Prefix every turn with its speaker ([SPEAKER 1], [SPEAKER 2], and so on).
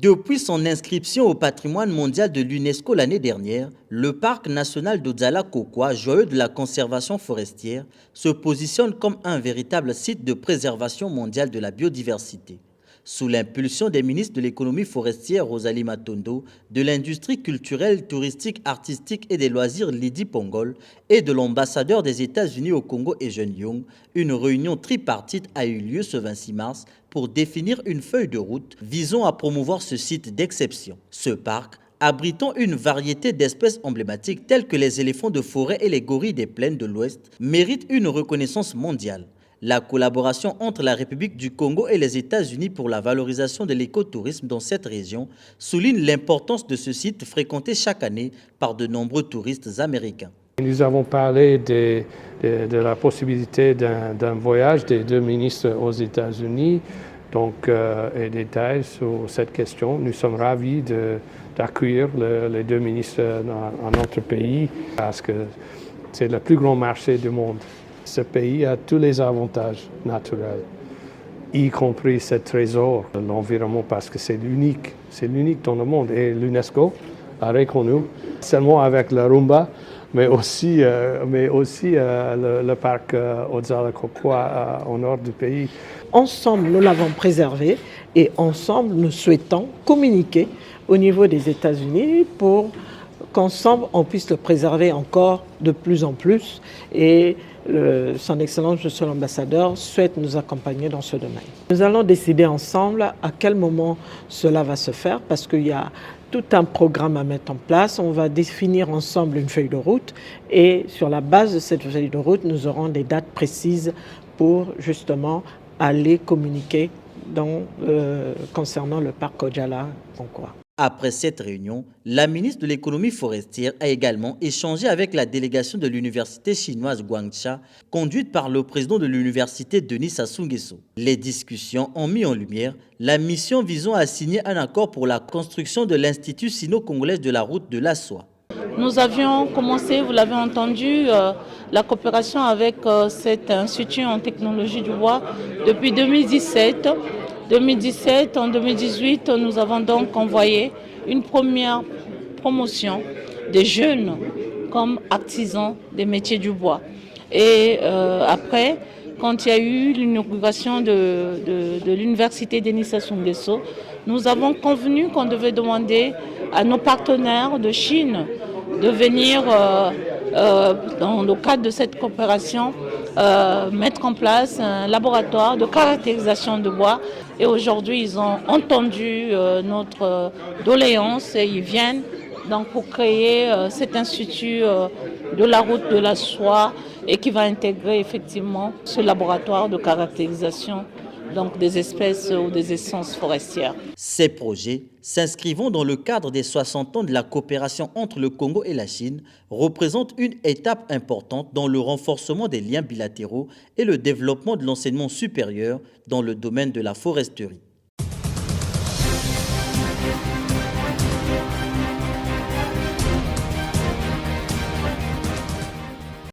[SPEAKER 1] Depuis son inscription au patrimoine mondial de l'UNESCO l'année dernière, le parc national d'Odzala-Kokwa, joyau de la conservation forestière, se positionne comme un véritable site de préservation mondiale de la biodiversité. Sous l'impulsion des ministres de l'économie forestière Rosalie Matondo, de l'industrie culturelle, touristique, artistique et des loisirs Lydie Pongol et de l'ambassadeur des États-Unis au Congo Eugene Young, une réunion tripartite a eu lieu ce 26 mars pour définir une feuille de route visant à promouvoir ce site d'exception. Ce parc, abritant une variété d'espèces emblématiques telles que les éléphants de forêt et les gorilles des plaines de l'Ouest, mérite une reconnaissance mondiale. La collaboration entre la République du Congo et les États-Unis pour la valorisation de l'écotourisme dans cette région souligne l'importance de ce site fréquenté chaque année par de nombreux touristes américains.
[SPEAKER 2] Nous avons parlé de la possibilité d'un voyage des deux ministres aux États-Unis, donc et détails sur cette question. Nous sommes ravis d'accueillir les deux ministres dans notre pays parce que c'est le plus grand marché du monde. Ce pays a tous les avantages naturels, y compris ce trésor de l'environnement parce que c'est l'unique dans le monde. Et l'UNESCO a reconnu seulement avec la rumba, mais aussi le parc Odzala-Kokwa au nord du pays.
[SPEAKER 3] Ensemble, nous l'avons préservé et ensemble, nous souhaitons communiquer au niveau des États-Unis pour qu'ensemble, on puisse le préserver encore de plus en plus. Et son Excellence, Monsieur l'Ambassadeur, souhaite nous accompagner dans ce domaine. Nous allons décider ensemble à quel moment cela va se faire parce qu'il y a tout un programme à mettre en place. On va définir ensemble une feuille de route et sur la base de cette feuille de route, nous aurons des dates précises pour justement aller communiquer concernant le parc Odzala-Kokwa.
[SPEAKER 1] Après cette réunion, la ministre de l'économie forestière a également échangé avec la délégation de l'université chinoise Guangxia, conduite par le président de l'université Denis Sassou Nguesso. Les discussions ont mis en lumière la mission visant à signer un accord pour la construction de l'Institut sino-congolais de la route de la soie.
[SPEAKER 4] Nous avions commencé, vous l'avez entendu, la coopération avec cet institut en technologie du bois depuis 2017. En 2018, nous avons donc envoyé une première promotion des jeunes comme artisans des métiers du bois. Et après, quand il y a eu l'inauguration de l'université Denis Sassou Nguesso, nous avons convenu qu'on devait demander à nos partenaires de Chine de venir, dans le cadre de cette coopération, mettre en place un laboratoire de caractérisation de bois. Et aujourd'hui, ils ont entendu notre doléance et ils viennent donc pour créer cet institut de la route de la soie et qui va intégrer effectivement ce laboratoire de caractérisation donc des espèces ou des essences forestières.
[SPEAKER 1] Ces projets, s'inscrivant dans le cadre des 60 ans de la coopération entre le Congo et la Chine, représentent une étape importante dans le renforcement des liens bilatéraux et le développement de l'enseignement supérieur dans le domaine de la foresterie.